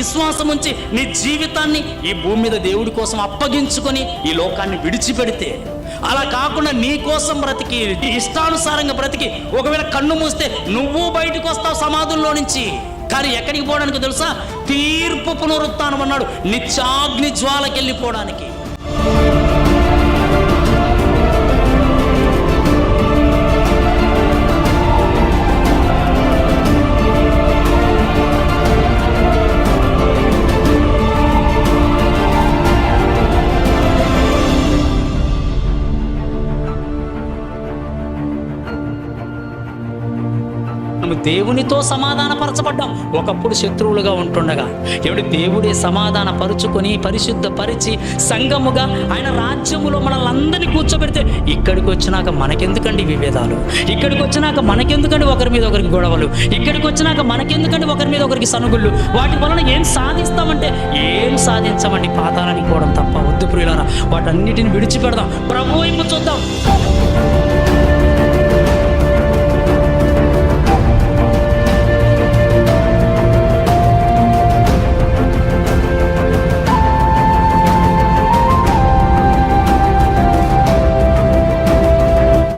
విశ్వాసం ఉంచి నీ జీవితాన్ని ఈ భూమి మీద దేవుడి కోసం అప్పగించుకొని ఈ లోకాన్ని విడిచిపెడితే, అలా కాకుండా నీ కోసం బ్రతికి, ఇష్టానుసారంగా బ్రతికి ఒకవేళ కన్ను మూస్తే నువ్వు బయటకు వస్తావు సమాధుల్లో నుంచి. కానీ ఎక్కడికి పోవడానికి తెలుసా? తీర్పు పునరుత్థానం అన్నాడు, నిత్యాగ్ని జ్వాలకి వెళ్ళిపోవడానికి. దేవునితో సమాధానపరచబడ్డాం. ఒకప్పుడు శత్రువులుగా ఉంటుండగా దేవుడే సమాధానపరుచుకొని పరిశుద్ధపరిచి సంఘముగా ఆయన రాజ్యములో మనల్ని అందరినీ కూర్చోబెడితే, ఇక్కడికి వచ్చినాక మనకెందుకండి విభేదాలు? ఇక్కడికి వచ్చినాక మనకెందుకండి ఒకరి మీద ఒకరికి గొడవలు? ఇక్కడికి వచ్చినాక మనకెందుకండి ఒకరి మీద ఒకరికి సనుగుళ్ళు? వాటి వలన ఏం సాధిస్తామంటే ఏం సాధించమండి, పాతాళానికి పోవడం తప్ప. వద్దు ప్రియులారా, వాటన్నిటిని విడిచిపెడదాం, ప్రభు వైపు చూద్దాం.